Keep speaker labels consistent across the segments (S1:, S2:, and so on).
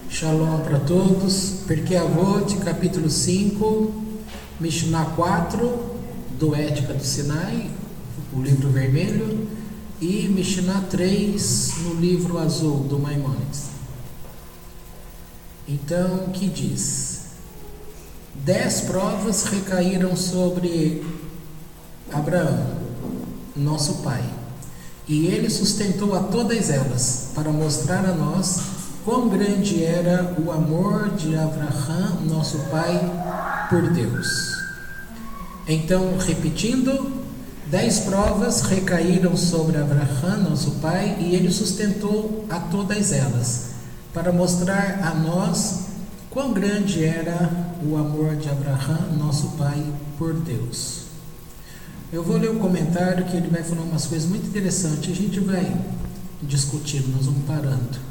S1: Shalom para todos. Pirkei Avot, capítulo 5, Mishnah 4, do Ética do Sinai, o livro vermelho, e Mishnah 3, no livro azul, do Maimônides. Então, que diz? 10 provas recaíram sobre Abraão, nosso pai, e ele sustentou a todas elas, para mostrar a nós quão grande era o amor de Abraão, nosso pai, por Deus. Então, repetindo, 10 provas recaíram sobre Abraão, nosso pai, e ele sustentou a todas elas, para mostrar a nós quão grande era o amor de Abraão, nosso pai, por Deus. Eu vou ler um comentário que ele vai falar umas coisas muito interessantes, a gente vai discutindo, nós vamos parando.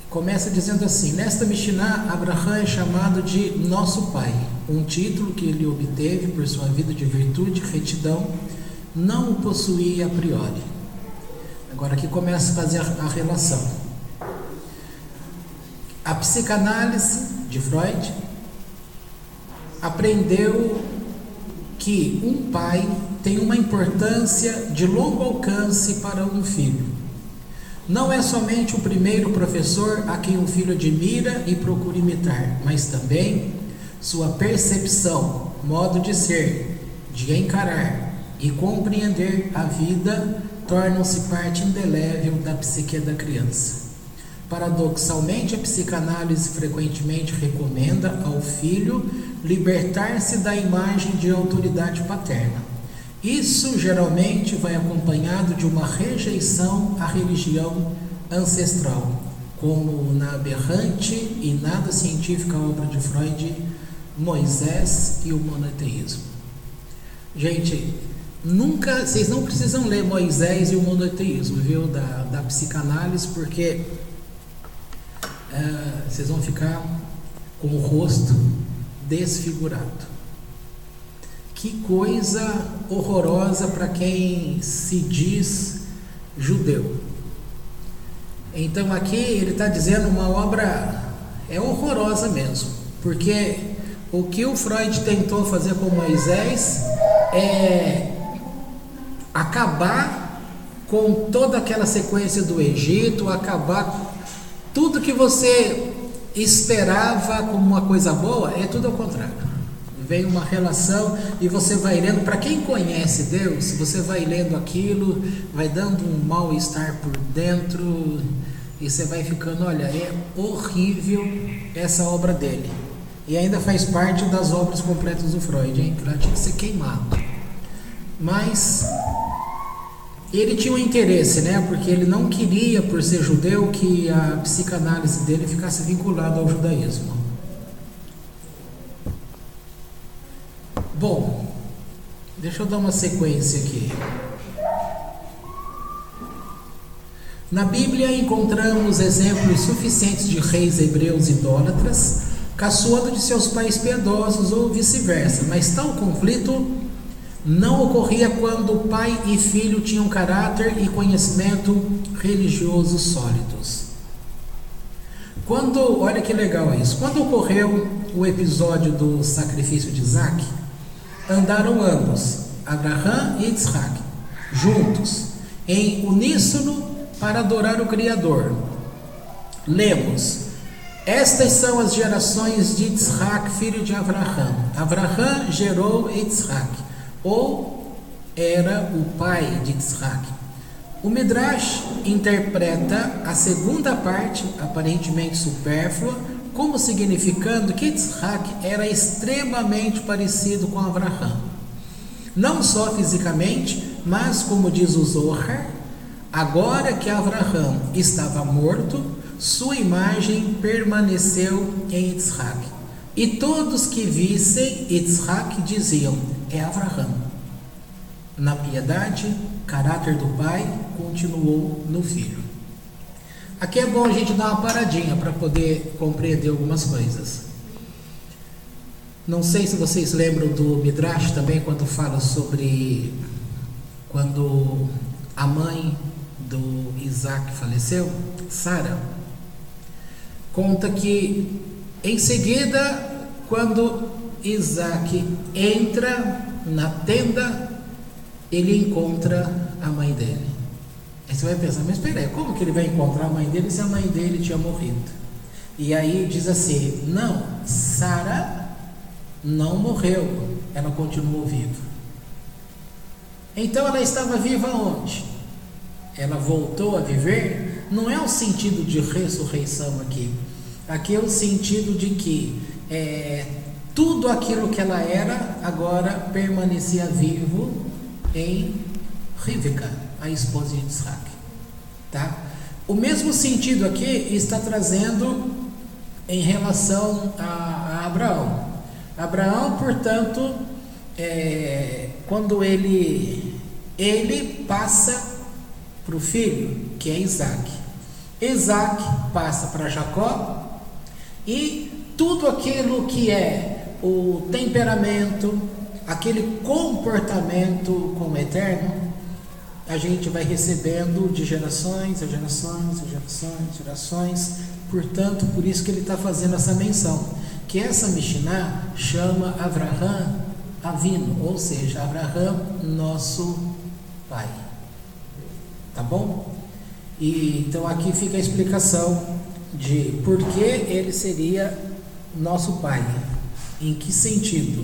S1: Começa dizendo assim: nesta Mishnah, Abraão é chamado de nosso pai, um título que ele obteve por sua vida de virtude e retidão, não o possuía a priori. Agora aqui começa a fazer a relação. A psicanálise de Freud aprendeu que um pai tem uma importância de longo alcance para um filho. Não é somente o primeiro professor a quem o filho admira e procura imitar, mas também sua percepção, modo de ser, de encarar e compreender a vida tornam-se parte indelével da psique da criança. Paradoxalmente, a psicanálise frequentemente recomenda ao filho libertar-se da imagem de autoridade paterna. Isso geralmente vai acompanhado de uma rejeição à religião ancestral, como na aberrante e nada científica obra de Freud, Moisés e o monoteísmo. Gente, vocês não precisam ler Moisés e o monoteísmo, viu, da psicanálise, porque vocês vão ficar com o rosto desfigurado. Que coisa horrorosa para quem se diz judeu. Então aqui ele está dizendo uma obra horrorosa mesmo, porque o que o Freud tentou fazer com Moisés é acabar com toda aquela sequência do Egito, acabar tudo que você esperava como uma coisa boa, é tudo ao contrário. Vem uma relação e você vai lendo, para quem conhece Deus, você vai lendo aquilo, vai dando um mal-estar por dentro e você vai ficando, olha, é horrível essa obra dele. E ainda faz parte das obras completas do Freud, hein? Que ela tinha que ser queimado. Mas ele tinha um interesse, né? Porque ele não queria, por ser judeu, que a psicanálise dele ficasse vinculada ao judaísmo. Bom, deixa eu dar uma sequência aqui. Na Bíblia encontramos exemplos suficientes de reis hebreus idólatras, caçoando de seus pais piedosos ou vice-versa, mas tal conflito não ocorria quando pai e filho tinham caráter e conhecimento religioso sólidos. Olha que legal isso, quando ocorreu o episódio do sacrifício de Isaac, andaram ambos, Abraão e Isaac, juntos, em uníssono para adorar o Criador. Lemos: estas são as gerações de Isaac, filho de Abraão. Abraão gerou Isaac, ou era o pai de Isaac. O Midrash interpreta a segunda parte, aparentemente supérflua, como significando que Isaac era extremamente parecido com Abraão. Não só fisicamente, mas como diz o Zohar, agora que Abraão estava morto, sua imagem permaneceu em Isaac. E todos que vissem Isaac diziam: é Abraão. Na piedade, caráter do pai continuou no filho. Aqui é bom a gente dar uma paradinha para poder compreender algumas coisas. Não sei se vocês lembram do Midrash também, quando fala sobre quando a mãe do Isaac faleceu, Sara, conta que em seguida, quando Isaac entra na tenda, ele encontra a mãe dele. Aí você vai pensar, mas espera aí, como que ele vai encontrar a mãe dele se a mãe dele tinha morrido? E aí diz assim, não, Sara não morreu, ela continuou viva. Então ela estava viva onde? Ela voltou a viver? Não é o sentido de ressurreição aqui. Aqui é o sentido de que tudo aquilo que ela era agora permanecia vivo em Rivka, a esposa de Isaac. Tá? O mesmo sentido aqui está trazendo em relação a Abraão. Abraão, portanto, quando ele passa para o filho, que é Isaac. Isaac passa para Jacó, e tudo aquilo que é o temperamento, aquele comportamento com o Eterno, a gente vai recebendo de gerações a gerações, a gerações, gerações. Portanto, por isso que ele está fazendo essa menção, que essa Mishnah chama Avraham Avinu, ou seja, Avraham, nosso pai. Tá bom? E então aqui fica a explicação de por que ele seria nosso pai. Em que sentido?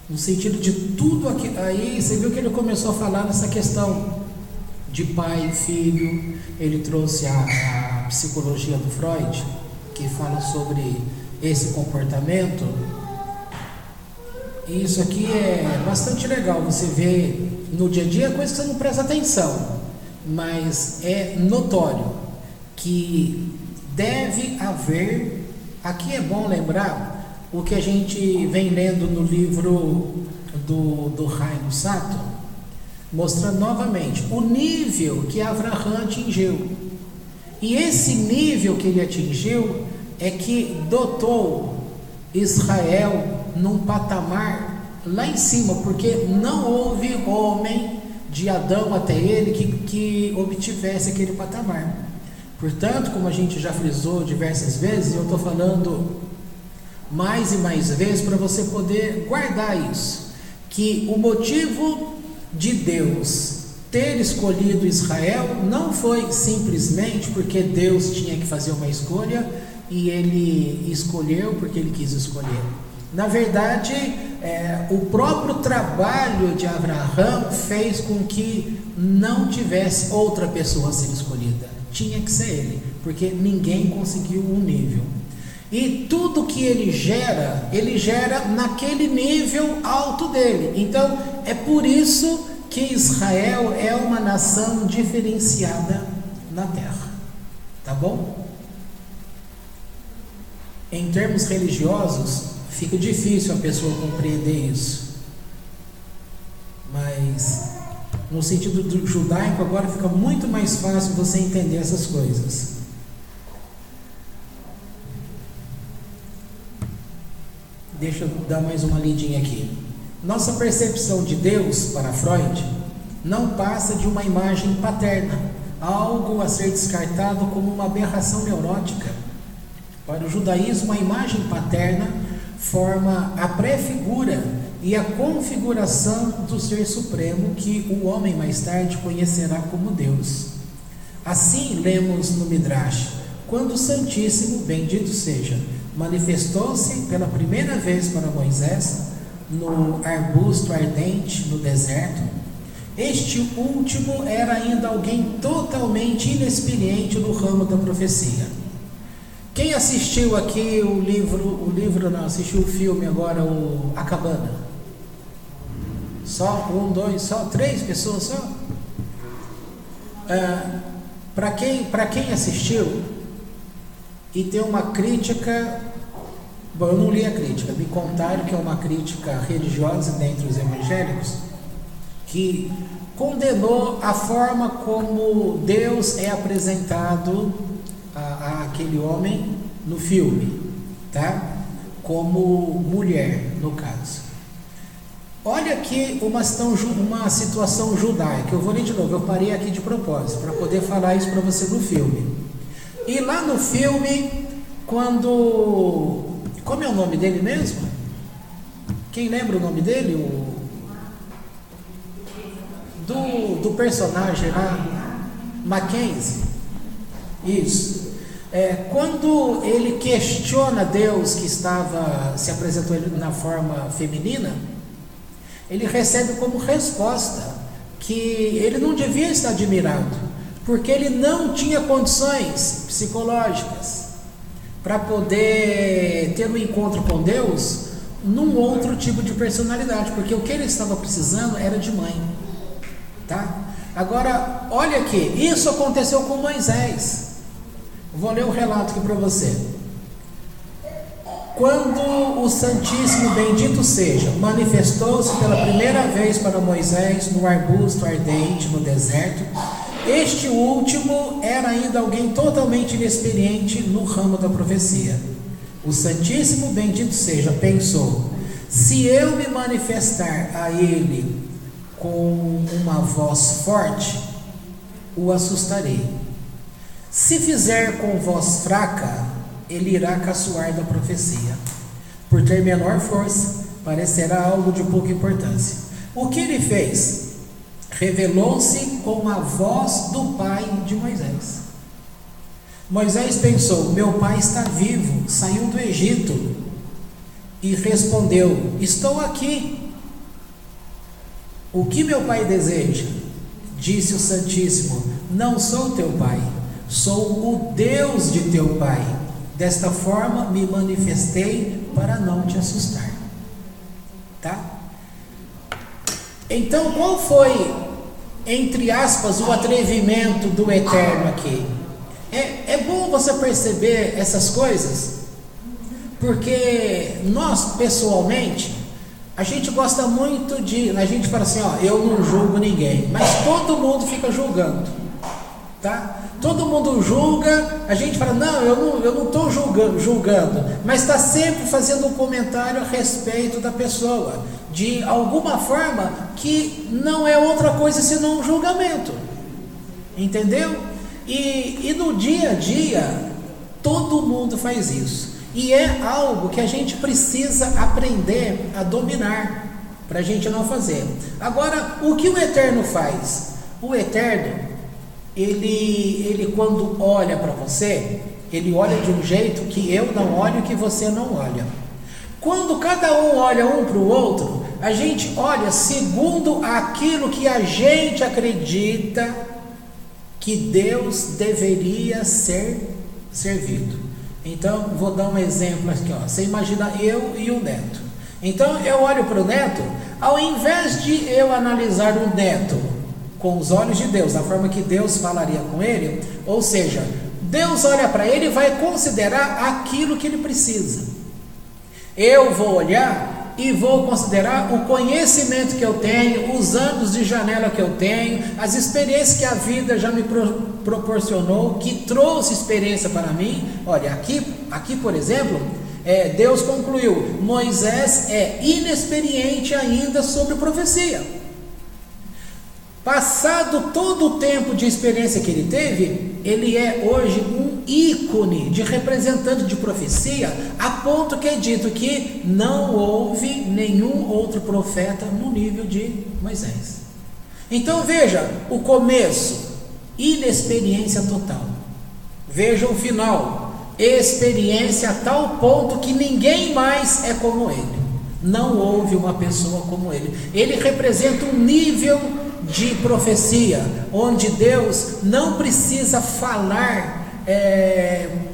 S1: No sentido de tudo aqui. Aí você viu que ele começou a falar nessa questão de pai e filho. Ele trouxe a psicologia do Freud, que fala sobre esse comportamento. E isso aqui é bastante legal. Você vê no dia a dia coisa que você não presta atenção, mas é notório que deve haver. Aqui é bom lembrar o que a gente vem lendo no livro do Haim Sato, mostrando novamente o nível que Avraham atingiu. E esse nível que ele atingiu é que dotou Israel num patamar lá em cima, porque não houve homem de Adão até ele que obtivesse aquele patamar. Portanto, como a gente já frisou diversas vezes, eu estou falando mais e mais vezes para você poder guardar isso, que o motivo de Deus ter escolhido Israel não foi simplesmente porque Deus tinha que fazer uma escolha e ele escolheu porque ele quis escolher. Na verdade, o próprio trabalho de Abraão fez com que não tivesse outra pessoa a ser escolhida. Tinha que ser ele, porque ninguém conseguiu um nível. E tudo que ele gera naquele nível alto dele. Então, é por isso que Israel é uma nação diferenciada na terra. Tá bom? Em termos religiosos, fica difícil a pessoa compreender isso. Mas, no sentido do judaico, agora fica muito mais fácil você entender essas coisas. Deixa eu dar mais uma lidinha aqui. Nossa percepção de Deus, para Freud, não passa de uma imagem paterna, algo a ser descartado como uma aberração neurótica. Para o judaísmo, a imagem paterna forma a pré-figura e a configuração do Ser Supremo que o homem mais tarde conhecerá como Deus. Assim lemos no Midrash: quando o Santíssimo, bendito seja, manifestou-se pela primeira vez para Moisés no arbusto ardente no deserto, este último era ainda alguém totalmente inexperiente no ramo da profecia. Quem assistiu aqui assistiu o filme agora, A Cabana? Só 1, 2, só 3 pessoas só? Para quem assistiu e tem uma crítica, bom, eu não li a crítica, me contaram que é uma crítica religiosa dentre os evangélicos, que condenou a forma como Deus é apresentado a aquele homem no filme, tá? Como mulher, no caso. Olha aqui uma situação judaica. Eu vou ler de novo, eu parei aqui de propósito, para poder falar isso para você no filme. E lá no filme, quando... Como é o nome dele mesmo? Quem lembra o nome dele? Do personagem lá, Mackenzie. Isso. Quando ele questiona Deus, que se apresentou na forma feminina, ele recebe como resposta que ele não devia estar admirado, porque ele não tinha condições psicológicas para poder ter um encontro com Deus num outro tipo de personalidade, porque o que ele estava precisando era de mãe, tá? Agora, olha aqui, isso aconteceu com Moisés. Vou ler o relato aqui para você. Quando o Santíssimo, bendito seja, manifestou-se pela primeira vez para Moisés no arbusto ardente no deserto, este último era ainda alguém totalmente inexperiente no ramo da profecia. O Santíssimo, bendito seja, pensou: se eu me manifestar a ele com uma voz forte, o assustarei. Se fizer com voz fraca, ele irá caçoar da profecia. Por ter menor força, parecerá algo de pouca importância. O que ele fez? Revelou-se com a voz do pai de Moisés. Moisés pensou: meu pai está vivo, saiu do Egito. E respondeu: estou aqui. O que meu pai deseja? Disse o Santíssimo: não sou teu pai, sou o Deus de teu pai. Desta forma me manifestei para não te assustar. Tá? Então, qual foi, entre aspas, o atrevimento do Eterno aqui? É bom você perceber essas coisas, porque nós, pessoalmente, a gente gosta muito a gente fala assim, eu não julgo ninguém, mas todo mundo fica julgando, tá? Todo mundo julga, a gente fala, não, eu não estou julgando, mas está sempre fazendo um comentário a respeito da pessoa, de alguma forma que não é outra coisa senão um julgamento, entendeu? E no dia a dia, todo mundo faz isso, e é algo que a gente precisa aprender a dominar, para a gente não fazer. Agora, o que o Eterno faz? O Eterno, ele quando olha para você, ele olha de um jeito que eu não olho, que você não olha. Quando cada um olha um para o outro, a gente olha segundo aquilo que a gente acredita que Deus deveria ser servido. Então, vou dar um exemplo aqui, Você imagina eu e o neto. Então, eu olho para o neto, ao invés de eu analisar o neto com os olhos de Deus, da forma que Deus falaria com ele, ou seja, Deus olha para ele e vai considerar aquilo que ele precisa. Eu vou olhar e vou considerar o conhecimento que eu tenho, os anos de janela que eu tenho, as experiências que a vida já me proporcionou, que trouxe experiência para mim. Olha, aqui por exemplo, Deus concluiu: Moisés é inexperiente ainda sobre profecia. Passado todo o tempo de experiência que ele teve, ele é hoje um ícone de representante de profecia, a ponto que é dito que não houve nenhum outro profeta no nível de Moisés. Então veja o começo, inexperiência total. Veja o final, experiência a tal ponto que ninguém mais é como ele. Não houve uma pessoa como ele. Ele representa um nível de profecia, onde Deus não precisa falar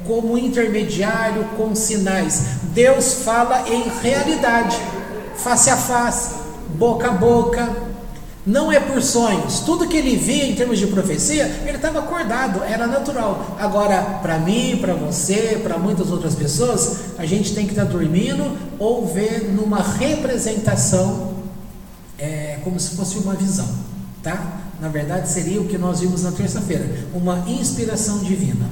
S1: como intermediário com sinais. Deus fala em realidade, face a face, boca a boca. Não é por sonhos. Tudo que ele via em termos de profecia, ele estava acordado, era natural. Agora, para mim, para você, para muitas outras pessoas, a gente tem que estar dormindo ou ver numa representação, como se fosse uma visão, tá? Na verdade, seria o que nós vimos na terça-feira, uma inspiração divina.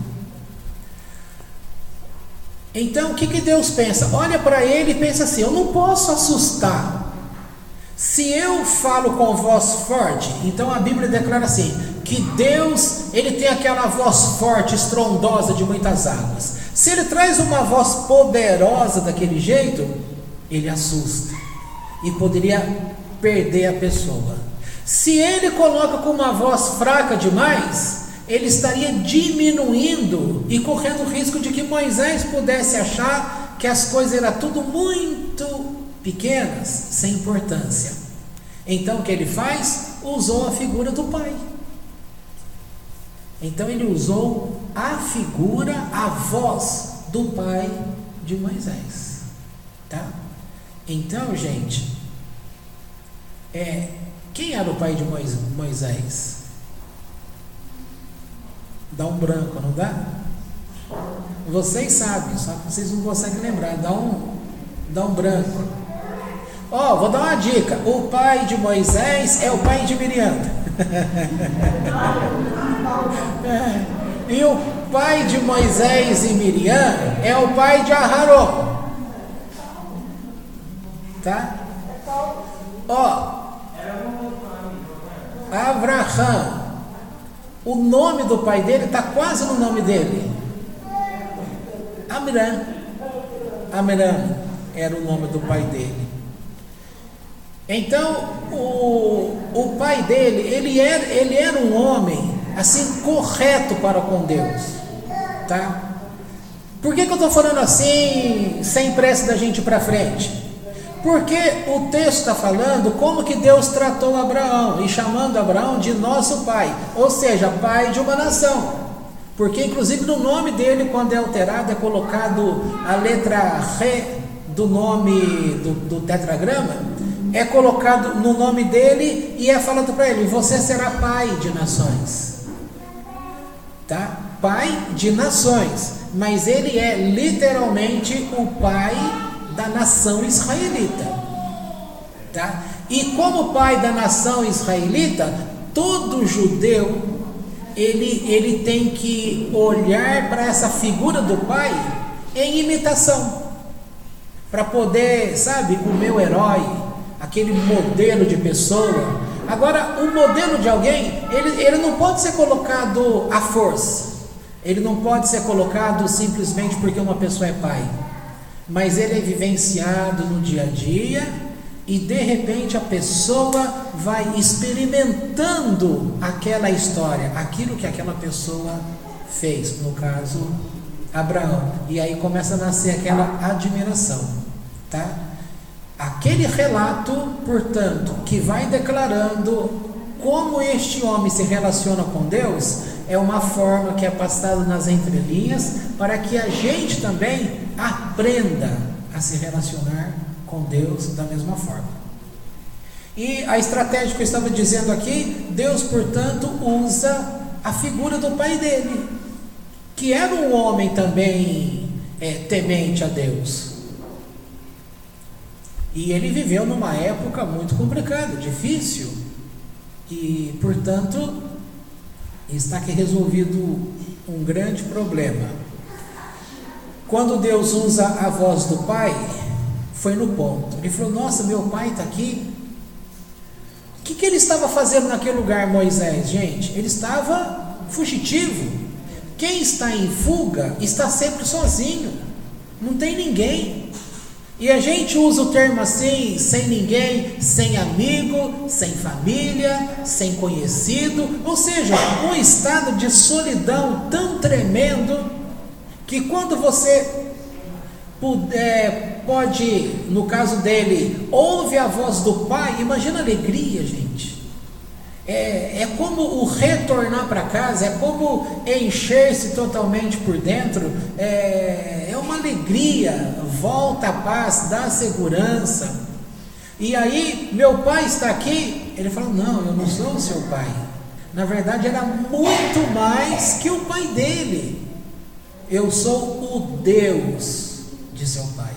S1: Então, o que Deus pensa? Olha para ele e pensa assim: eu não posso assustar. Se eu falo com voz forte, então a Bíblia declara assim, que Deus, ele tem aquela voz forte, estrondosa de muitas águas. Se ele traz uma voz poderosa daquele jeito, ele assusta e poderia perder a pessoa. Se ele coloca com uma voz fraca demais, ele estaria diminuindo e correndo o risco de que Moisés pudesse achar que as coisas eram tudo muito pequenas, sem importância. Então o que ele faz? Usou a figura do pai. Então ele usou a figura, a voz do pai de Moisés, tá? Então, gente, quem era o pai de Moisés? Dá um branco, não dá? Vocês sabem, só que vocês não conseguem lembrar. Dá um branco. Vou dar uma dica. O pai de Moisés é o pai de Miriam. E o pai de Moisés e Miriam é o pai de Aharon. Tá? Abraham. O nome do pai dele está quase no nome dele. Amram era o nome do pai dele. Então, o pai dele, ele era um homem, assim, correto para com Deus, tá? Por que eu estou falando assim, sem pressa da gente ir para frente? Porque o texto está falando como que Deus tratou Abraão, e chamando Abraão de nosso pai, ou seja, pai de uma nação. Porque inclusive no nome dele, quando é alterado, é colocado a letra Re do nome do tetragrama, é colocado no nome dele e é falado para ele, você será pai de nações, tá? Pai de nações, mas ele é literalmente o pai da nação israelita, tá? E como pai da nação israelita, todo judeu ele tem que olhar para essa figura do pai em imitação, para poder, sabe, o meu herói, aquele modelo de pessoa. Agora, o modelo de alguém, ele não pode ser colocado à força, ele não pode ser colocado simplesmente porque uma pessoa é pai, mas ele é vivenciado no dia a dia, e de repente a pessoa vai experimentando aquela história, aquilo que aquela pessoa fez, no caso Abraão, e aí começa a nascer aquela admiração, tá? Aquele relato, portanto, que vai declarando como este homem se relaciona com Deus, é uma forma que é passada nas entrelinhas, para que a gente também aprenda a se relacionar com Deus da mesma forma. E a estratégia que eu estava dizendo aqui, Deus, portanto, usa a figura do pai dele, que era um homem também temente a Deus. E ele viveu numa época muito complicada, difícil, e, portanto, está aqui resolvido um grande problema. Quando Deus usa a voz do pai, foi no ponto. Ele falou, nossa, meu pai está aqui. O que ele estava fazendo naquele lugar, Moisés? Gente, ele estava fugitivo. Quem está em fuga está sempre sozinho, não tem ninguém. E a gente usa o termo assim, sem ninguém, sem amigo, sem família, sem conhecido, ou seja, um estado de solidão tão tremendo, que quando você pode, no caso dele, ouve a voz do pai, imagina a alegria, gente. É como o retornar para casa, é como encher-se totalmente por dentro, é uma alegria, volta a paz, dá segurança. E aí, meu pai está aqui, ele falou, não, eu não sou o seu pai. Na verdade, era muito mais que o pai dele. Eu sou o Deus de seu pai.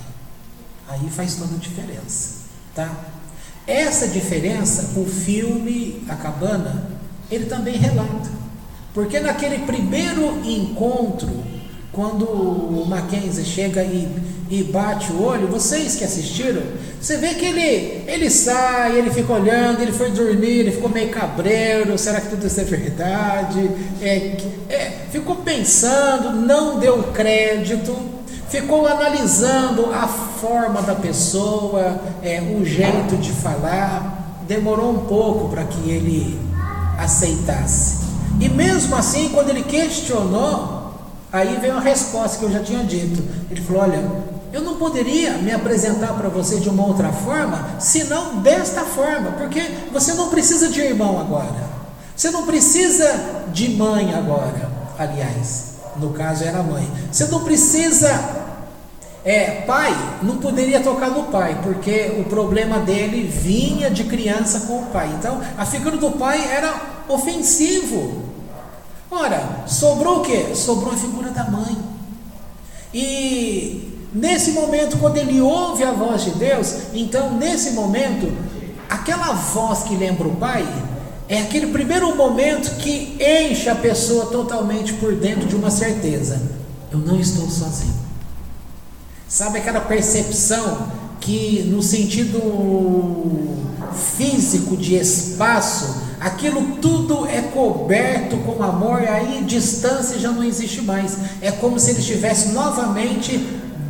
S1: Aí faz toda a diferença, tá? Essa diferença, o filme A Cabana, ele também relata, porque naquele primeiro encontro Quando o Mackenzie chega e bate o olho, vocês que assistiram, você vê que ele sai, ele fica olhando, ele foi dormir, ele ficou meio cabreiro, será que tudo isso é verdade? Ficou pensando, não deu crédito, ficou analisando a forma da pessoa, o jeito de falar, demorou um pouco para que ele aceitasse. E mesmo assim, quando ele questionou, aí veio a resposta que eu já tinha dito. Ele falou: olha, eu não poderia me apresentar para você de uma outra forma, senão desta forma, porque você não precisa de irmão agora, você não precisa de mãe agora, aliás, no caso era mãe, você não precisa, pai, não poderia tocar no pai, porque o problema dele vinha de criança com o pai, então a figura do pai era ofensivo. Ora, sobrou o quê? Sobrou a figura da mãe. E nesse momento, quando ele ouve a voz de Deus, então nesse momento, aquela voz que lembra o pai, é aquele primeiro momento que enche a pessoa totalmente por dentro de uma certeza: eu não estou sozinho. Sabe aquela percepção que no sentido físico de espaço, aquilo tudo é coberto com amor, e aí distância já não existe mais, é como se ele estivesse novamente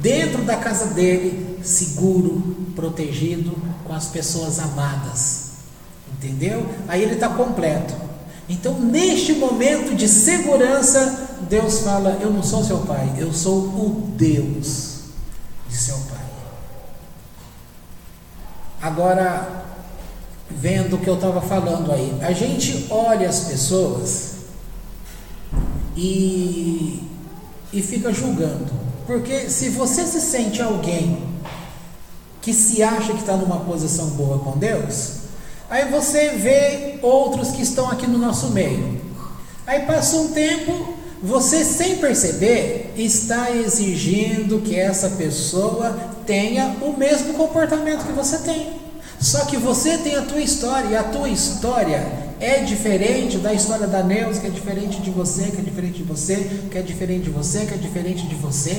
S1: dentro da casa dele, seguro, protegido, com as pessoas amadas, entendeu? Aí ele está completo. Então neste momento de segurança, Deus fala: eu não sou seu pai, eu sou o Deus de seu pai. Agora, vendo o que eu estava falando aí, a gente olha as pessoas e fica julgando, porque se você se sente alguém que se acha que está numa posição boa com Deus, aí você vê outros que estão aqui no nosso meio, aí passa um tempo, você sem perceber está exigindo que essa pessoa tenha o mesmo comportamento que você tem. Só que você tem a tua história, e a tua história é diferente da história da Neuza, que é diferente de você, que é diferente de você, que é diferente de você, que é diferente de você.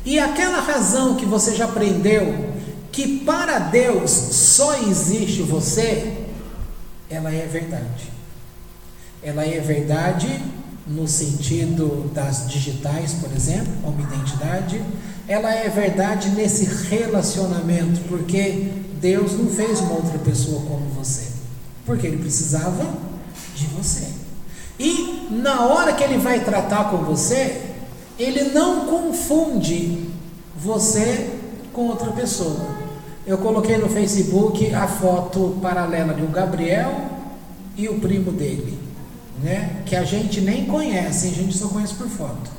S1: E aquela razão que você já aprendeu, que para Deus só existe você, ela é verdade. Ela é verdade no sentido das digitais, por exemplo, como identidade. Ela é verdade nesse relacionamento, porque Deus não fez uma outra pessoa como você, porque Ele precisava de você. E na hora que Ele vai tratar com você, Ele não confunde você com outra pessoa. Eu coloquei no Facebook a foto paralela de o Gabriel e o primo dele, né? Que a gente nem conhece, a gente só conhece por foto.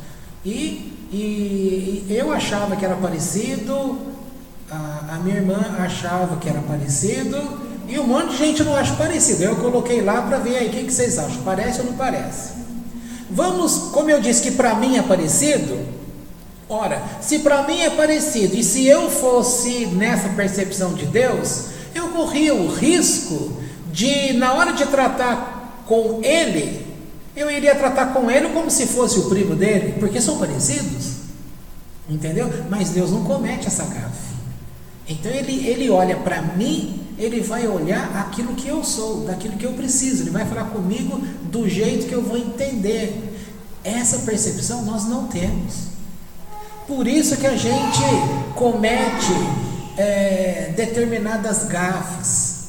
S1: E eu achava que era parecido, a minha irmã achava que era parecido, e um monte de gente não acha parecido. Eu coloquei lá para ver aí, o que vocês acham? Parece ou não parece? Vamos, como eu disse que para mim é parecido, ora, se para mim é parecido, e se eu fosse nessa percepção de Deus, eu corria o risco de, na hora de tratar com ele, eu iria tratar com ele como se fosse o primo dele, porque são parecidos, entendeu? Mas Deus não comete essa gafe. Então ele olha para mim, ele vai olhar aquilo que eu sou, daquilo que eu preciso, ele vai falar comigo do jeito que eu vou entender. Essa percepção nós não temos. Por isso que a gente comete determinadas gafes,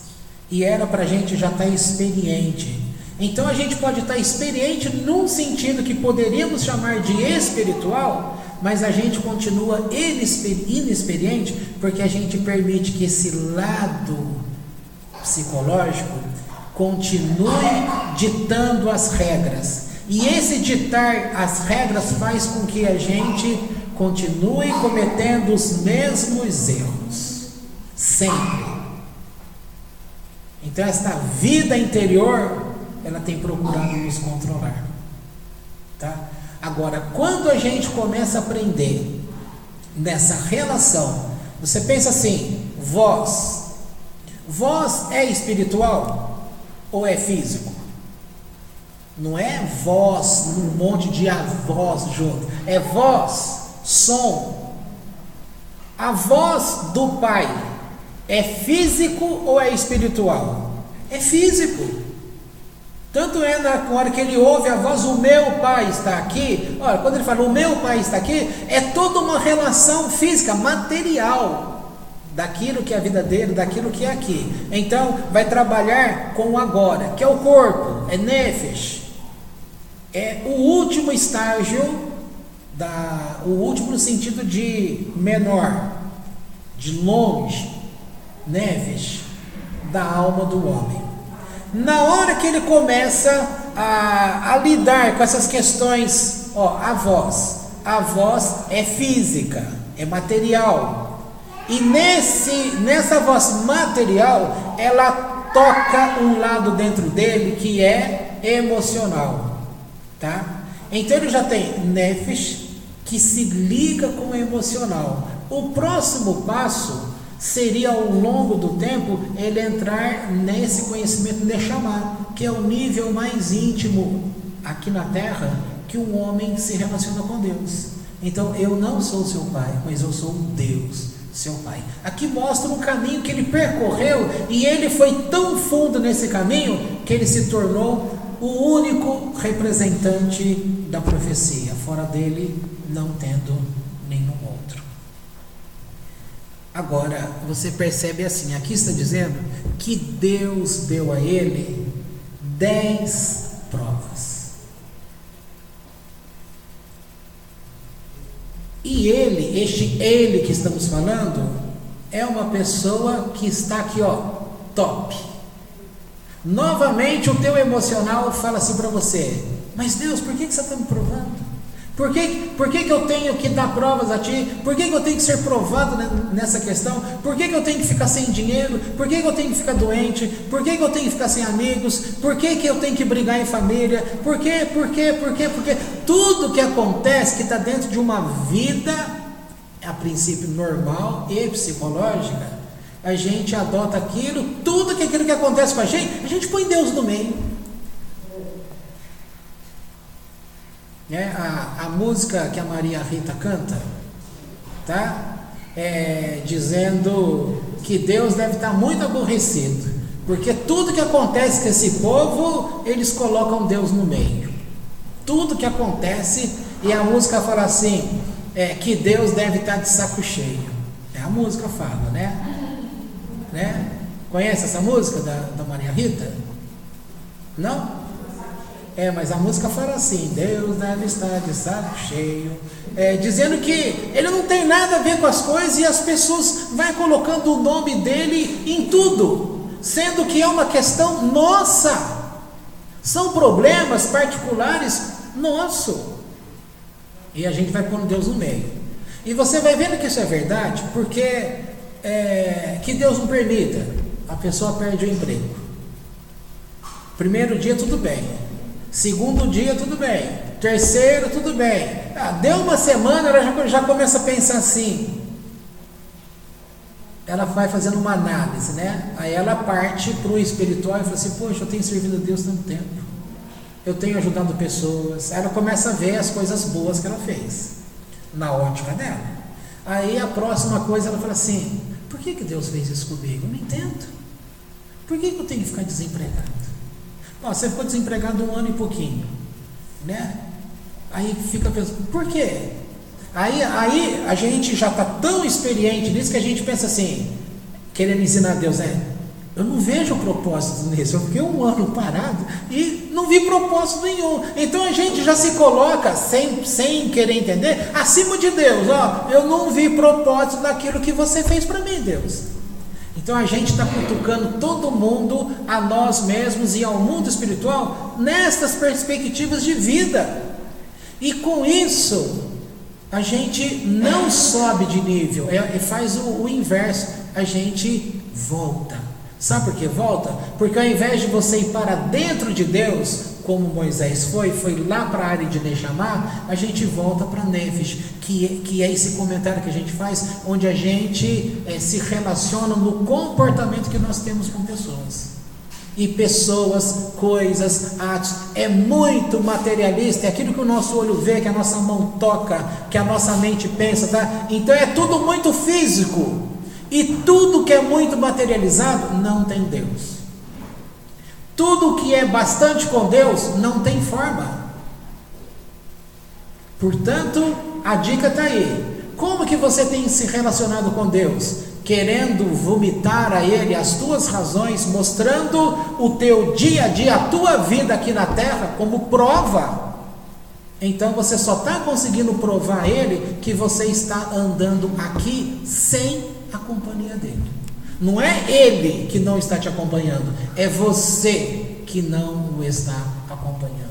S1: e era para a gente já estar experiente. Então a gente pode estar experiente num sentido que poderíamos chamar de espiritual, mas a gente continua inexperiente, porque a gente permite que esse lado psicológico continue ditando as regras, e esse ditar as regras faz com que a gente continue cometendo os mesmos erros, sempre. Então esta vida interior, ela tem procurado nos controlar, tá? Agora, quando a gente começa a aprender nessa relação, você pensa assim: voz é espiritual ou é físico? Não é voz, um monte de avós junto. É voz, som. A voz do Pai é físico ou é espiritual? É físico. Tanto é na hora que ele ouve a voz, o meu Pai está aqui. Olha, quando ele fala o meu Pai está aqui, é toda uma relação física, material, daquilo que é a vida dele, daquilo que é aqui. Então, vai trabalhar com o agora, que é o corpo, é nefesh. É o último estágio, o último no sentido de menor, de longe, nefesh, da alma do homem. Na hora que ele começa a lidar com essas questões, a voz é física, é material, e nessa voz material, ela toca um lado dentro dele que é emocional, tá? Então ele já tem nefesh, que se liga com o emocional. O próximo passo seria, ao longo do tempo, ele entrar nesse conhecimento Neshama, que é o nível mais íntimo aqui na Terra que um homem se relaciona com Deus. Então, eu não sou seu pai, mas eu sou Deus, seu pai. Aqui mostra um caminho que ele percorreu, e ele foi tão fundo nesse caminho que ele se tornou o único representante da profecia, fora dele não tendo nenhum outro. Agora, você percebe assim, aqui está dizendo que Deus deu a ele 10 provas. E ele que estamos falando, é uma pessoa que está aqui, top. Novamente o teu emocional fala assim para você: mas Deus, por que você está me provando? Por que eu tenho que dar provas a ti? Por que eu tenho que ser provado nessa questão? Por que eu tenho que ficar sem dinheiro? Por que eu tenho que ficar doente? Por que eu tenho que ficar sem amigos? Por que eu tenho que brigar em família? Por quê? Tudo que acontece, que está dentro de uma vida, a princípio normal e psicológica, a gente adota aquilo, tudo aquilo que acontece com a gente põe Deus no meio. A música que a Maria Rita canta, tá? Dizendo que Deus deve estar muito aborrecido, porque tudo que acontece com esse povo, eles colocam Deus no meio. Tudo que acontece, e a música fala assim, que Deus deve estar de saco cheio. A música fala, né? Conhece essa música da Maria Rita? Não? Mas a música fala assim: Deus deve estar de saco cheio, dizendo que ele não tem nada a ver com as coisas, e as pessoas vão colocando o nome dele em tudo, sendo que é uma questão nossa, são problemas particulares nossos, e a gente vai pondo Deus no meio. E você vai vendo que isso é verdade, porque que Deus não permita, a pessoa perde o emprego. Primeiro dia tudo bem, segundo dia tudo bem, terceiro tudo bem, deu uma semana, ela já começa a pensar assim, ela vai fazendo uma análise, né? Aí ela parte para o espiritual e fala assim: poxa, eu tenho servido a Deus tanto tempo, eu tenho ajudado pessoas. Aí ela começa a ver as coisas boas que ela fez, na ótica dela. Aí a próxima coisa, ela fala assim: por que Deus fez isso comigo? Eu não entendo. Por que eu tenho que ficar desempregado? Você ficou desempregado 1 ano e pouquinho, né? Aí fica pensando, por quê? Aí a gente já está tão experiente nisso que a gente pensa assim, querendo ensinar a Deus, eu não vejo propósito nisso, eu fiquei 1 ano parado e não vi propósito nenhum. Então a gente já se coloca, sem querer entender, acima de Deus. Eu não vi propósito naquilo que você fez para mim, Deus. Então a gente está cutucando todo mundo, a nós mesmos e ao mundo espiritual, nestas perspectivas de vida. E com isso, a gente não sobe de nível, faz o inverso, a gente volta. Sabe por que volta? Porque ao invés de você ir para dentro de Deus, como Moisés foi lá para a área de Neshama, a gente volta para Nefesh, que é esse comentário que a gente faz, onde a gente se relaciona no comportamento que nós temos com pessoas. E pessoas, coisas, atos, é muito materialista, é aquilo que o nosso olho vê, que a nossa mão toca, que a nossa mente pensa, tá? Então é tudo muito físico, e tudo que é muito materializado não tem Deus. Tudo que é bastante com Deus não tem forma. Portanto, a dica está aí. Como que você tem se relacionado com Deus? Querendo vomitar a Ele as tuas razões, mostrando o teu dia a dia, a tua vida aqui na terra como prova. Então você só está conseguindo provar a Ele que você está andando aqui sem a companhia dEle. Não é Ele que não está te acompanhando, é você que não o está acompanhando.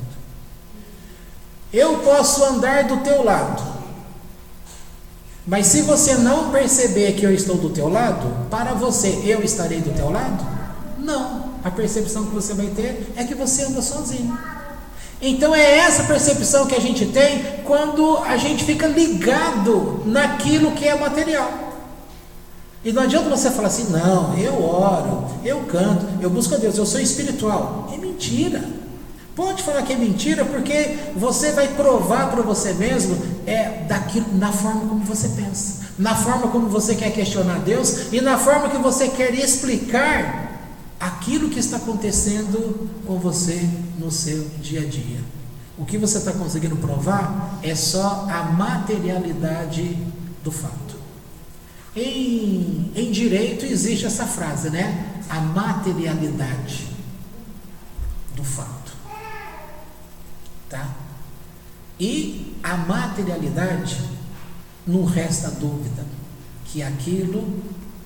S1: Eu posso andar do teu lado, mas se você não perceber que eu estou do teu lado, para você, eu estarei do teu lado? Não. A percepção que você vai ter é que você anda sozinho. Então é essa percepção que a gente tem quando a gente fica ligado naquilo que é material. E não adianta você falar assim, não, eu oro, eu canto, eu busco a Deus, eu sou espiritual. É mentira. Pode falar que é mentira, porque você vai provar para você mesmo daquilo, na forma como você pensa, na forma como você quer questionar Deus e na forma que você quer explicar aquilo que está acontecendo com você no seu dia a dia. O que você está conseguindo provar é só a materialidade do fato. Em direito existe essa frase, né? A materialidade do fato. Tá? E a materialidade, não resta dúvida que aquilo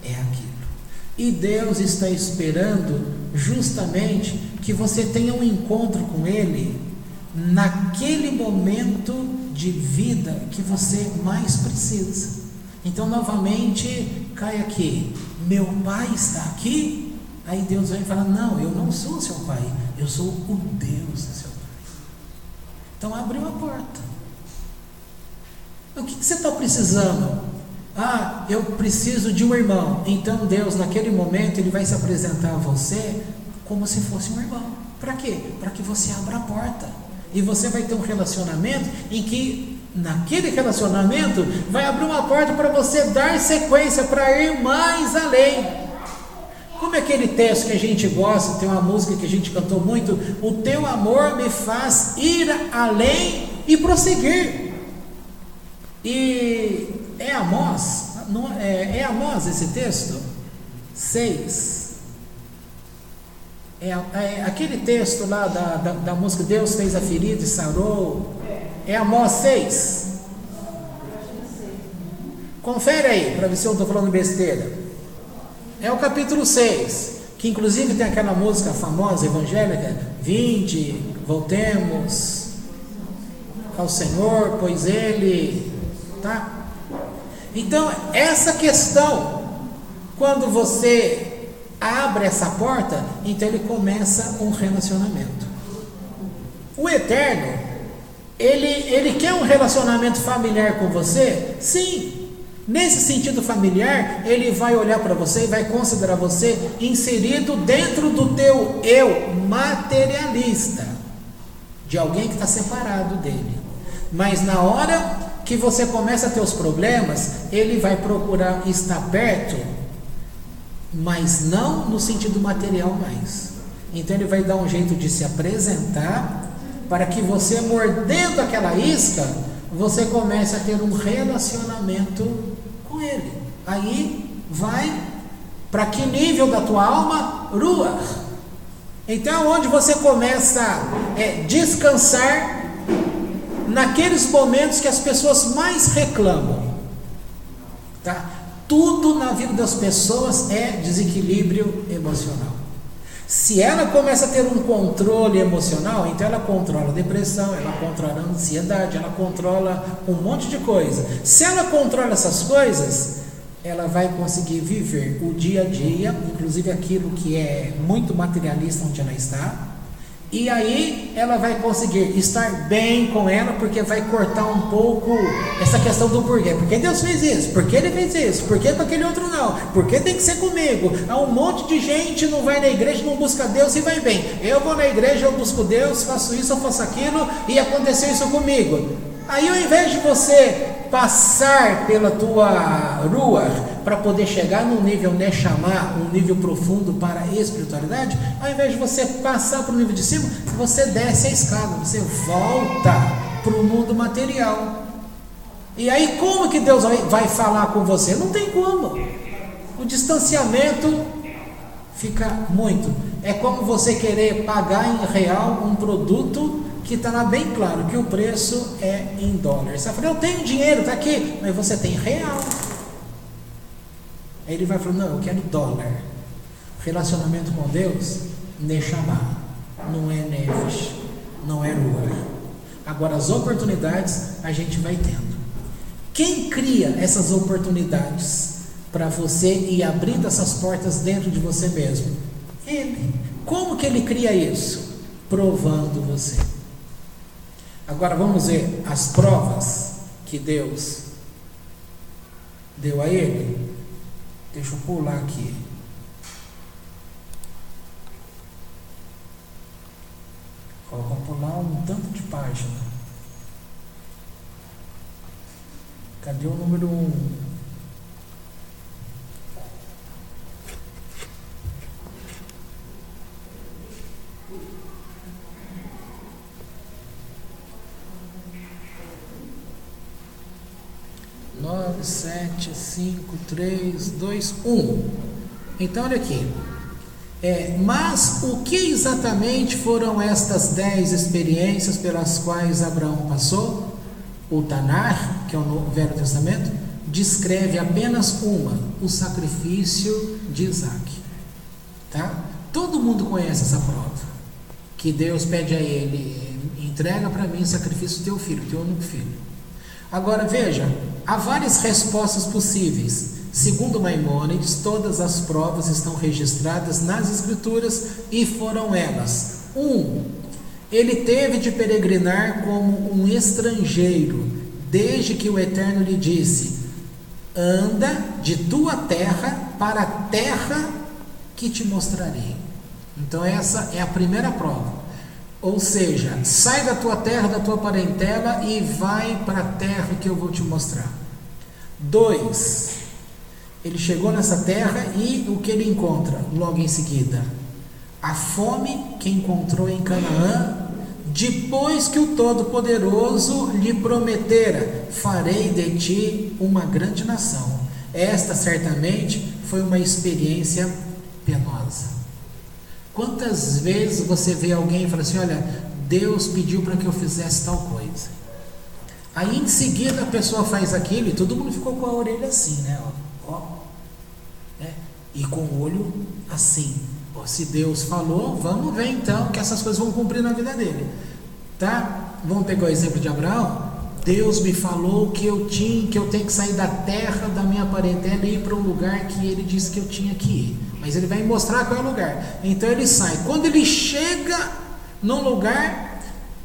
S1: é aquilo. E Deus está esperando justamente que você tenha um encontro com Ele naquele momento de vida que você mais precisa. Então novamente cai aqui, meu pai está aqui? Aí Deus vai falar, não, eu não sou seu pai, eu sou o Deus do seu pai. Então abre uma porta. O que você está precisando? Ah, eu preciso de um irmão. Então Deus naquele momento Ele vai se apresentar a você como se fosse um irmão. Para quê? Para que você abra a porta. E você vai ter um relacionamento em que naquele relacionamento vai abrir uma porta para você dar sequência, para ir mais além. Como é aquele texto que a gente gosta, tem uma música que a gente cantou muito, o teu amor me faz ir além e prosseguir. E é Amós, é Amós esse texto? 6. É aquele texto lá da música, Deus fez a ferida e sarou. É Amós 6. Confere aí, para ver se eu estou falando besteira. É o capítulo 6, que inclusive tem aquela música famosa, evangélica, vinde, voltemos ao Senhor, pois Ele, tá? Então, essa questão, quando você abre essa porta, então ele começa um relacionamento. O Eterno, ele quer um relacionamento familiar com você? Sim. Nesse sentido familiar, Ele vai olhar para você e vai considerar você inserido dentro do teu eu materialista, de alguém que está separado dele. Mas na hora que você começa a ter os problemas, Ele vai procurar estar perto, mas não no sentido material mais. Então Ele vai dar um jeito de se apresentar, para que você, mordendo aquela isca, você comece a ter um relacionamento com Ele. Aí vai para que nível da tua alma? Ruach. Então onde você começa a descansar naqueles momentos que as pessoas mais reclamam, tá? Tudo na vida das pessoas é desequilíbrio emocional. Se ela começa a ter um controle emocional, então ela controla a depressão, ela controla a ansiedade, ela controla um monte de coisa. Se ela controla essas coisas, ela vai conseguir viver o dia a dia, inclusive aquilo que é muito materialista onde ela está, E aí ela vai conseguir estar bem com ela, porque vai cortar um pouco essa questão do porquê. Por que Deus fez isso? Por que Ele fez isso? Por que com aquele outro não? Por que tem que ser comigo? Há um monte de gente não vai na igreja, não busca Deus e vai bem. Eu vou na igreja, eu busco Deus, faço isso, eu faço aquilo e aconteceu isso comigo. Aí ao invés de você passar pela tua rua para poder chegar num nível Neshama, um nível profundo para a espiritualidade, ao invés de você passar para o nível de cima, você desce a escada, você volta para o mundo material. E aí como que Deus vai falar com você? Não tem como. O distanciamento fica muito. É como você querer pagar em real um produto que está lá bem claro que o preço é em dólar. Você fala, eu tenho dinheiro, está aqui, mas você tem real. Aí ele vai falar, não, eu quero dólar. Relacionamento com Deus, Neshama, não é Nefesh, não é Ruach. Agora as oportunidades a gente vai tendo. Quem cria essas oportunidades para você ir abrindo essas portas dentro de você mesmo? Ele. Como que ele cria isso? Provando você. Agora vamos ver as provas que Deus deu a ele. Deixa eu pular aqui. Vamos pular um tanto de página. Cadê o número 1? Nove, 7, 5, 3, 2, 1. Então olha aqui. Mas o que exatamente foram estas 10 experiências pelas quais Abraão passou? O Tanar, que é o Velho Testamento, descreve apenas uma, o sacrifício de Isaac. Tá? Todo mundo conhece essa prova, que Deus pede a ele, entrega para mim o sacrifício do teu filho, teu único filho. Agora veja, há várias respostas possíveis. Segundo Maimônides, todas as provas estão registradas nas Escrituras e foram elas: 1. Ele teve de peregrinar como um estrangeiro, desde que o Eterno lhe disse: anda de tua terra para a terra que te mostrarei. Então essa é a primeira prova. Ou seja, sai da tua terra, da tua parentela e vai para a terra que eu vou te mostrar. 2. Ele chegou nessa terra e o que ele encontra logo em seguida? A fome que encontrou em Canaã, depois que o Todo-Poderoso lhe prometera: farei de ti uma grande nação. Esta certamente foi uma experiência penosa. Quantas vezes você vê alguém e fala assim: olha, Deus pediu para que eu fizesse tal coisa. Aí em seguida a pessoa faz aquilo e todo mundo ficou com a orelha assim, né? E com o olho assim. Se Deus falou, vamos ver então que essas coisas vão cumprir na vida dele. Tá? Vamos pegar o exemplo de Abraão. Deus me falou que eu tenho que sair da terra da minha parentela e ir para um lugar que ele disse que eu tinha que ir. Mas ele vai me mostrar qual é o lugar. Então ele sai. Quando ele chega num lugar,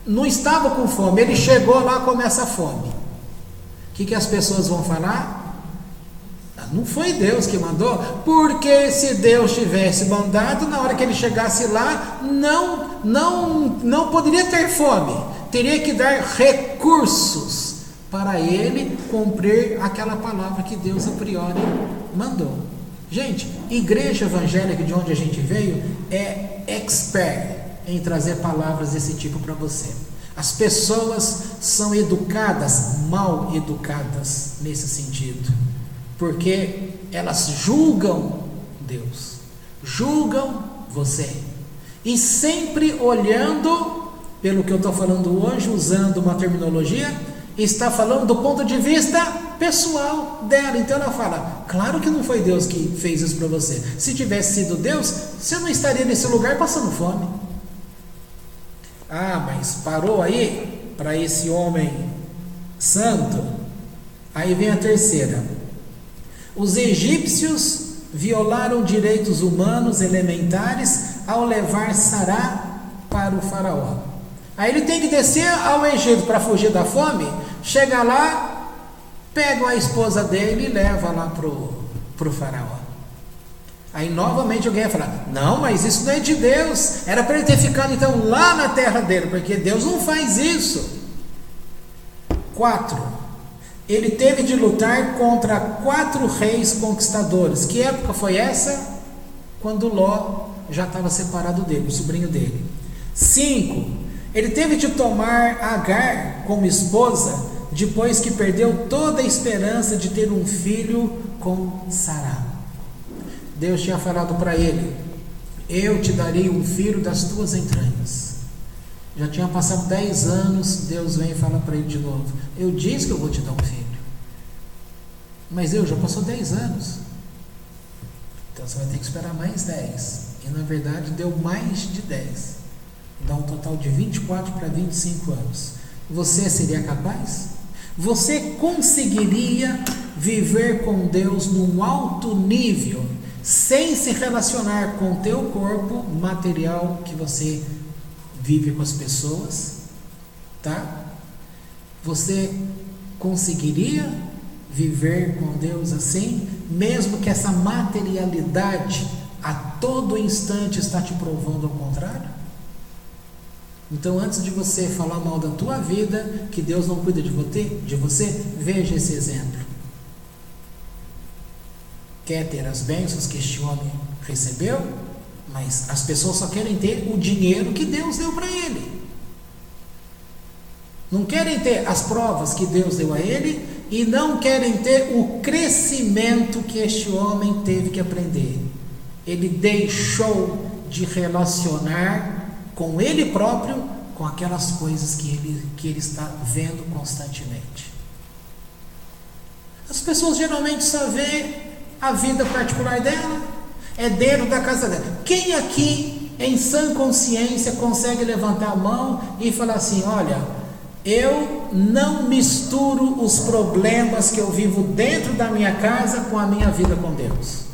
S1: não estava com fome. Ele chegou lá, começa a fome. O que as pessoas vão falar? Não foi Deus que mandou, porque se Deus tivesse mandado, na hora que ele chegasse lá, não poderia ter fome. Teria que dar recursos para ele cumprir aquela palavra que Deus a priori mandou. Gente, igreja evangélica de onde a gente veio é expert em trazer palavras desse tipo para você. As pessoas são educadas, mal educadas nesse sentido, porque elas julgam Deus, julgam você, e sempre olhando, pelo que eu estou falando hoje, usando uma terminologia, está falando do ponto de vista pessoal dela. Então ela fala: claro que não foi Deus que fez isso para você. Se tivesse sido Deus, você não estaria nesse lugar passando fome. Mas parou aí para esse homem santo. Aí vem a terceira: os egípcios violaram direitos humanos elementares ao levar Sará para enfrentar o faraó. Aí ele tem que descer ao Egito para fugir da fome. Chega lá, pega a esposa dele e leva lá pro faraó. Aí novamente alguém vai falar: não, mas isso não é de Deus, era para ele ter ficado então lá na terra dele, porque Deus não faz isso. 4. Ele teve de lutar contra 4 reis conquistadores. Que época foi essa? Quando Ló já estava separado dele, o sobrinho dele. 5. Ele teve de tomar Agar como esposa, depois que perdeu toda a esperança de ter um filho com Sará. Deus tinha falado para ele: eu te darei um filho das tuas entranhas. Já tinha passado 10 anos, Deus vem e fala para ele de novo: eu disse que eu vou te dar um filho. Mas Deus, já passou 10 anos. Então você vai ter que esperar mais 10. E na verdade deu mais de 10. Dá um total de 24 para 25 anos. Você seria capaz? Você conseguiria viver com Deus num alto nível, sem se relacionar com o teu corpo material que você vive com as pessoas? Tá? Você conseguiria viver com Deus assim, mesmo que essa materialidade a todo instante está te provando ao contrário? Então, antes de você falar mal da tua vida, que Deus não cuida de você, veja esse exemplo. Quer ter as bênçãos que este homem recebeu? Mas as pessoas só querem ter o dinheiro que Deus deu para ele. Não querem ter as provas que Deus deu a ele e não querem ter o crescimento que este homem teve que aprender. Ele deixou de relacionar com ele próprio, com aquelas coisas que ele está vendo constantemente. As pessoas geralmente só vê a vida particular dela, é dentro da casa dela. Quem aqui, em sã consciência, consegue levantar a mão e falar assim: olha, eu não misturo os problemas que eu vivo dentro da minha casa com a minha vida com Deus?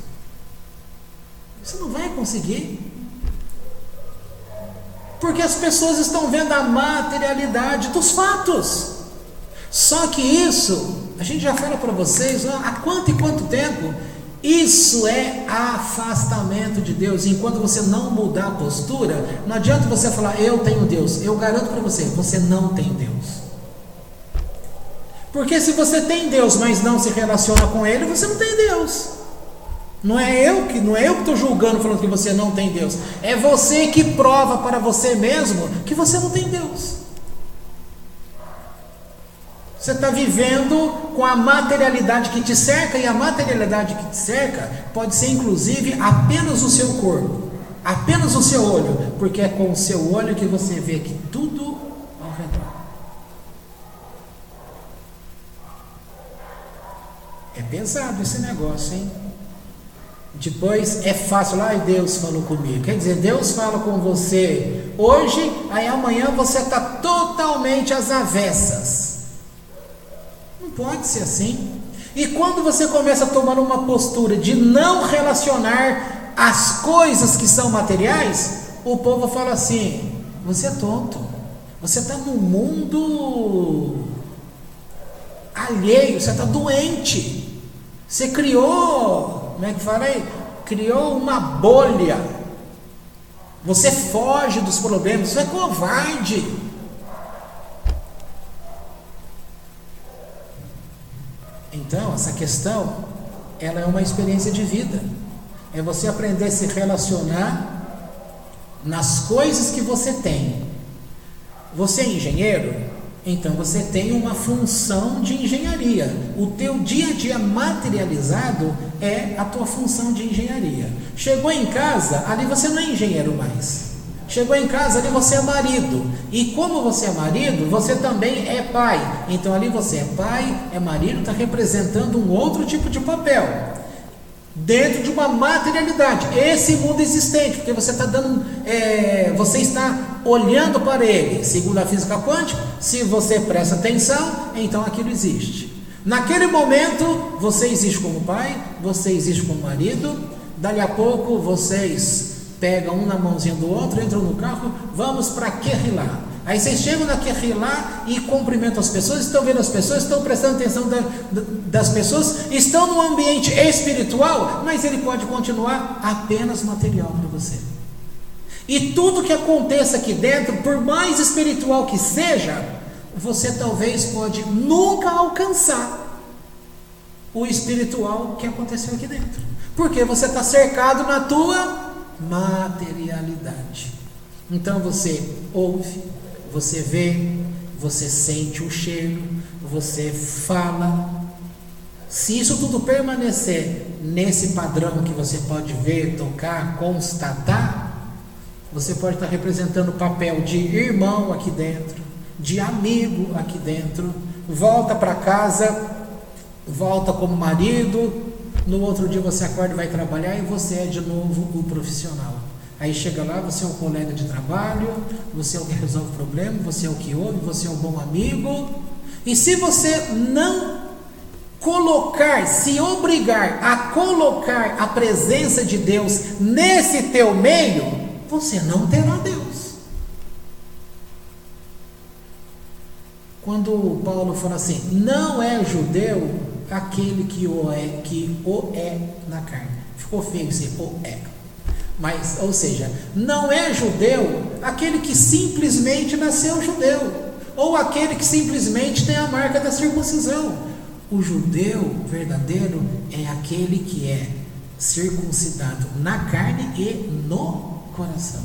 S1: Você não vai conseguir. Porque as pessoas estão vendo a materialidade dos fatos. Só que isso, a gente já fala para vocês, há quanto e quanto tempo, isso é afastamento de Deus. Enquanto você não mudar a postura, não adianta você falar: eu tenho Deus. Eu garanto para você, você não tem Deus. Porque se você tem Deus, mas não se relaciona com Ele, você não tem Deus. Não é eu que estou julgando, falando que você não tem Deus. É você que prova para você mesmo que você não tem Deus. Você está vivendo com a materialidade que te cerca, e a materialidade que te cerca pode ser inclusive apenas o seu corpo, apenas o seu olho, porque é com o seu olho que você vê que tudo ao redor. É pesado esse negócio, hein? Depois é fácil: ai, Deus falou comigo. Quer dizer, Deus fala com você hoje, aí amanhã você está totalmente às avessas. Não pode ser assim. E quando você começa a tomar uma postura de não relacionar as coisas que são materiais, o povo fala assim: você é tonto, você está num mundo alheio, você está doente, você criou, como é que fala aí? Criou uma bolha, você foge dos problemas, você é covarde. Então, essa questão, ela é uma experiência de vida. É você aprender a se relacionar nas coisas que você tem. Você é engenheiro? Então você tem uma função de engenharia. O teu dia a dia materializado é a tua função de engenharia. Chegou em casa, ali você não é engenheiro mais. Chegou em casa, ali você é marido. E como você é marido, você também é pai. Então ali você é pai, é marido, está representando um outro tipo de papel dentro de uma materialidade, esse mundo existente, porque você está dando, você está olhando para ele, segundo a física quântica. Se você presta atenção, então aquilo existe. Naquele momento, você existe como pai, você existe como marido. Dali a pouco, vocês pegam um na mãozinha do outro, entram no carro, vamos para Querrilá. Aí vocês chegam na Querrilá e cumprimentam as pessoas, estão vendo as pessoas, estão prestando atenção das pessoas, estão no ambiente espiritual, mas ele pode continuar apenas material para você. E tudo que aconteça aqui dentro, por mais espiritual que seja, você talvez pode nunca alcançar o espiritual que aconteceu aqui dentro, porque você está cercado na tua materialidade. Então você ouve, você vê, você sente o cheiro, você fala. Se isso tudo permanecer nesse padrão que você pode ver, tocar, constatar, você pode estar representando o papel de irmão aqui dentro, de amigo aqui dentro, volta para casa, volta como marido, no outro dia você acorda e vai trabalhar e você é de novo o profissional. Aí chega lá, você é um colega de trabalho, você é o que resolve o problema, você é o que ouve, você é um bom amigo. E se você não colocar, se obrigar a colocar a presença de Deus nesse teu meio, você não terá Deus. Quando Paulo fala assim, não é judeu aquele que o é na carne. Ficou feio esse o é. Mas, ou seja, não é judeu aquele que simplesmente nasceu judeu, ou aquele que simplesmente tem a marca da circuncisão. O judeu verdadeiro é aquele que é circuncidado na carne e no coração.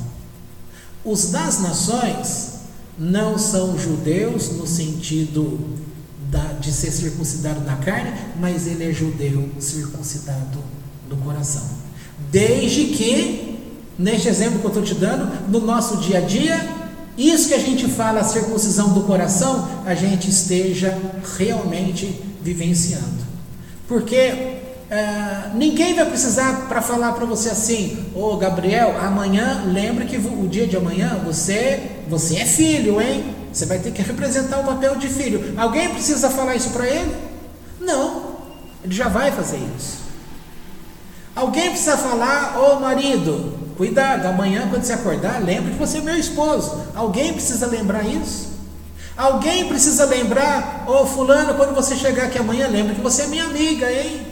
S1: Os das nações não são judeus no sentido de ser circuncidado na carne, mas ele é judeu circuncidado no coração. Desde que, neste exemplo que eu estou te dando, no nosso dia a dia, isso que a gente fala, a circuncisão do coração, a gente esteja realmente vivenciando. Porque ninguém vai precisar para falar para você assim, ô Gabriel, amanhã, lembre que o dia de amanhã você é filho, hein? Você vai ter que representar o papel de filho. Alguém precisa falar isso para ele? Não, ele já vai fazer isso. Alguém precisa falar, ô marido, cuidado, amanhã quando você acordar, lembre que você é meu esposo. Alguém precisa lembrar isso? Alguém precisa lembrar, ô fulano, quando você chegar aqui amanhã, lembre que você é minha amiga, hein?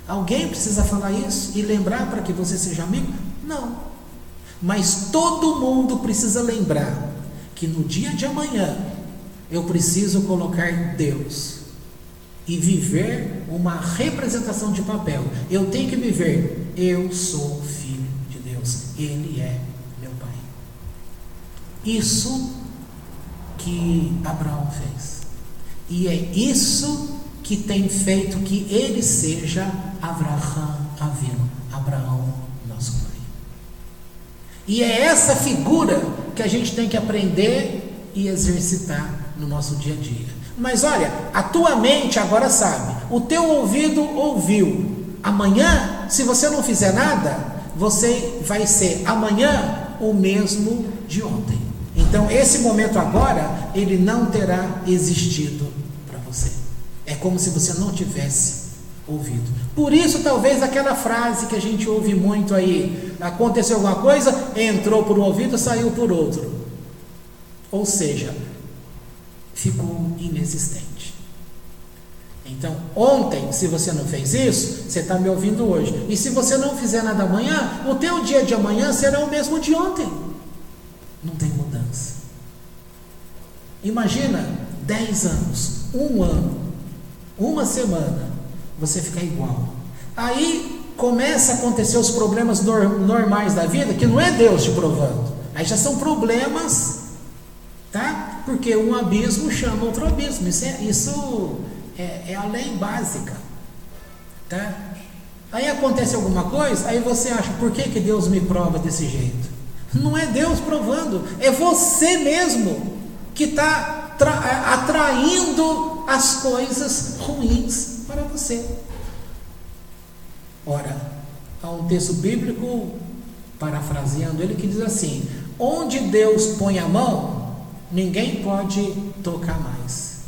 S1: Alguém precisa falar isso e lembrar para que você seja amigo? Não. Mas todo mundo precisa lembrar que no dia de amanhã eu preciso colocar Deus e viver uma representação de papel. Eu tenho que viver, eu sou filho de Deus, Ele é meu Pai. Isso que Abraão fez, e é isso que tem feito que ele seja Avraham Avinu, Abraão, nosso pai. E é essa figura que a gente tem que aprender e exercitar no nosso dia a dia. Mas olha, a tua mente agora sabe, o teu ouvido ouviu. Amanhã, se você não fizer nada, você vai ser amanhã o mesmo de ontem. Então esse momento agora, ele não terá existido para você. É como se você não tivesse ouvido. Por isso talvez aquela frase que a gente ouve muito aí, aconteceu alguma coisa, entrou por um ouvido, saiu por outro. Ou seja, ficou inexistente. Então, ontem, se você não fez isso, você está me ouvindo hoje. E se você não fizer nada amanhã, o teu dia de amanhã será o mesmo de ontem. Não tem mudança. Imagina 10 anos, 1 ano, 1 semana, você ficar igual. Aí começa a acontecer os problemas normais da vida, que não é Deus te provando. Aí já são problemas, tá? Porque um abismo chama outro abismo. Isso é a lei básica, tá? Aí acontece alguma coisa, aí você acha, por que Deus me prova desse jeito? Não é Deus provando, é você mesmo que está atraindo as coisas ruins para você. Ora, há um texto bíblico, parafraseando ele, que diz assim: onde Deus põe a mão, ninguém pode tocar mais.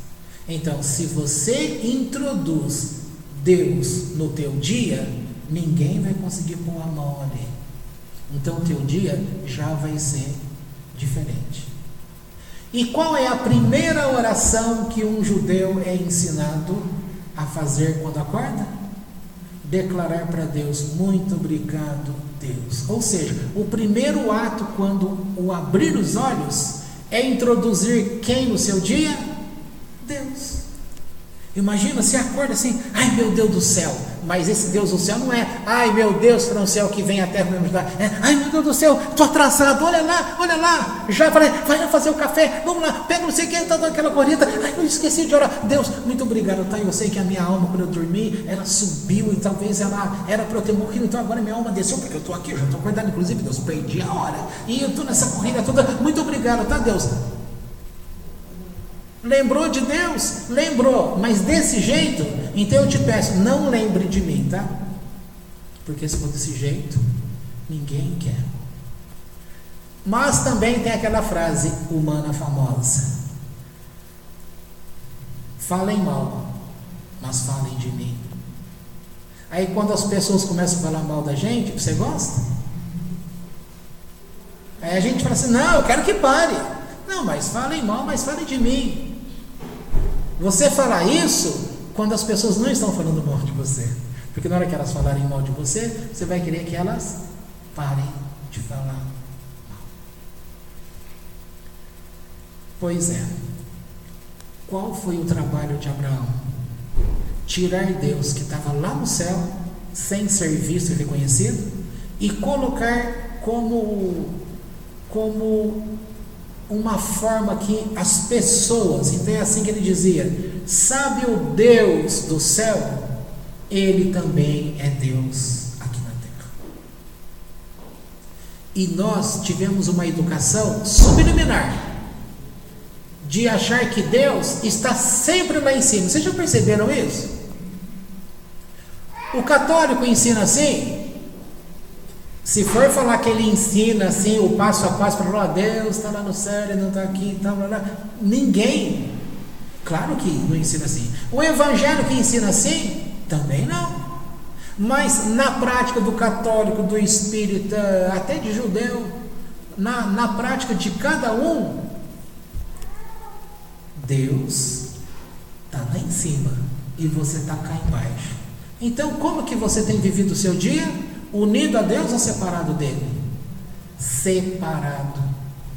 S1: Então, se você introduz Deus no teu dia, ninguém vai conseguir pôr a mão ali. Então o teu dia já vai ser diferente. E qual é a primeira oração que um judeu é ensinado a fazer quando acorda? Declarar para Deus: muito obrigado, Deus. Ou seja, o primeiro ato quando o abrir os olhos é introduzir quem no seu dia? Deus. Imagina, você acorda assim: ai meu Deus do céu. Mas esse Deus do céu não é: ai meu Deus do céu que vem à terra para me ajudar. É: ai meu Deus do céu, estou atrasado, olha lá. Já falei, vai lá fazer o café, vamos lá, pega não sei quem, está dando aquela corrida. Ai, eu esqueci de orar. Deus, muito obrigado, tá? Eu sei que a minha alma, quando eu dormi, ela subiu e talvez ela era para eu ter morrido. Então agora minha alma desceu, porque eu estou aqui, eu já estou acordado. Inclusive, Deus, perdi a hora e eu estou nessa corrida toda. Muito obrigado, tá, Deus? Lembrou de Deus? Lembrou, mas desse jeito, então eu te peço, não lembre de mim, tá? Porque se for desse jeito, ninguém quer. Mas também tem aquela frase humana famosa: falem mal, mas falem de mim. Aí quando as pessoas começam a falar mal da gente, você gosta? Aí a gente fala assim: não, eu quero que pare. Não, mas falem mal, mas falem de mim. Você falar isso quando as pessoas não estão falando mal de você, porque na hora que elas falarem mal de você, você vai querer que elas parem de falar mal. Pois é, qual foi o trabalho de Abraão? Tirar Deus que estava lá no céu, sem ser visto e reconhecido, e colocar como uma forma que as pessoas, então é assim que ele dizia: sabe o Deus do céu? Ele também é Deus aqui na terra. E nós tivemos uma educação subliminar de achar que Deus está sempre lá em cima. Vocês já perceberam isso? O católico ensina assim. Se for falar que ele ensina assim, o passo a passo, para falar: Deus está lá no céu, ele não está aqui, tá lá. Ninguém, claro que não ensina assim. O evangelho que ensina assim, também não. Mas na prática do católico, do espírita, até de judeu, na prática de cada um, Deus está lá em cima e você está cá embaixo. Então, como que você tem vivido o seu dia? Unido a Deus ou separado dele? Separado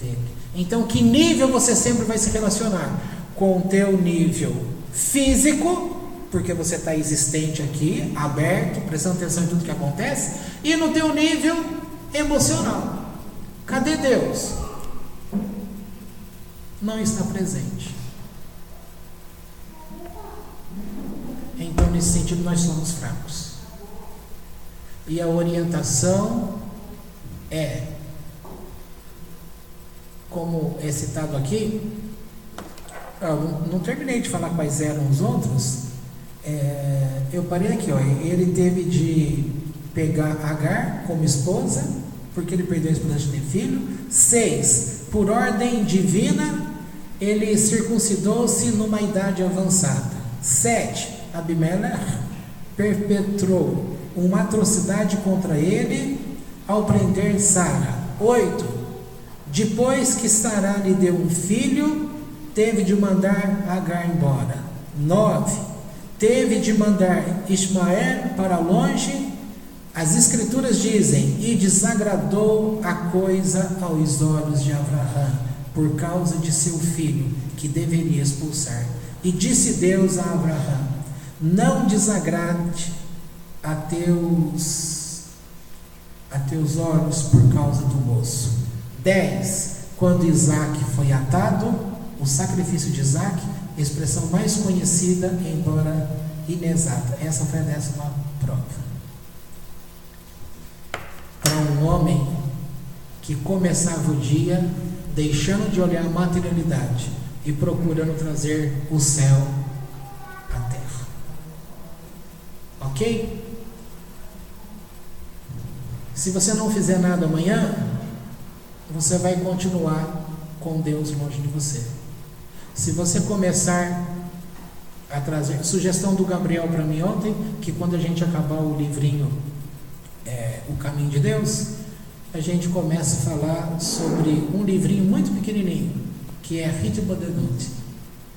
S1: dele. Então, que nível você sempre vai se relacionar? Com o teu nível físico, porque você está existente aqui, aberto, prestando atenção em tudo que acontece, e no teu nível emocional. Cadê Deus? Não está presente. Então, nesse sentido, nós somos fracos. E a orientação é, como é citado aqui, não terminei de falar quais eram os outros, eu parei aqui, ele teve de pegar Agar como esposa, porque ele perdeu a esposa de ter filho. 6, por ordem divina, ele circuncidou-se numa idade avançada. 7, Abimeleque perpetrou uma atrocidade contra ele ao prender Sara. 8, depois que Sara lhe deu um filho, teve de mandar Agar embora. 9, teve de mandar Ismael para longe. As escrituras dizem: e desagradou a coisa aos olhos de Abraão, por causa de seu filho, que deveria expulsar. E disse Deus a Abraão: não desagrade a teus olhos por causa do moço. 10, quando Isaac foi atado, o sacrifício de Isaac, expressão mais conhecida, embora inexata. Essa foi a 10ª prova. Para um homem que começava o dia deixando de olhar a materialidade e procurando trazer o céu à terra. Ok? Se você não fizer nada amanhã, você vai continuar com Deus longe de você. Se você começar a trazer, sugestão do Gabriel para mim ontem, que quando a gente acabar o livrinho O Caminho de Deus, a gente começa a falar sobre um livrinho muito pequenininho, que é Hitbodedut,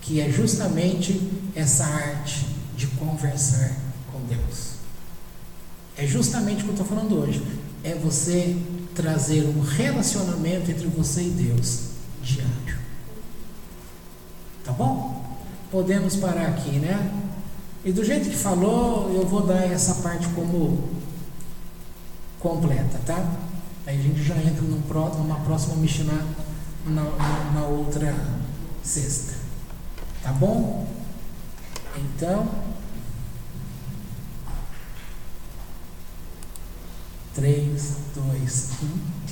S1: que é justamente essa arte de conversar com Deus. É justamente o que eu estou falando hoje. É você trazer um relacionamento entre você e Deus diário. Tá bom? Podemos parar aqui, né? E do jeito que falou, eu vou dar essa parte como completa, tá? Aí a gente já entra numa próxima Mishnah na outra sexta. Tá bom? Então, 3, 2, 1.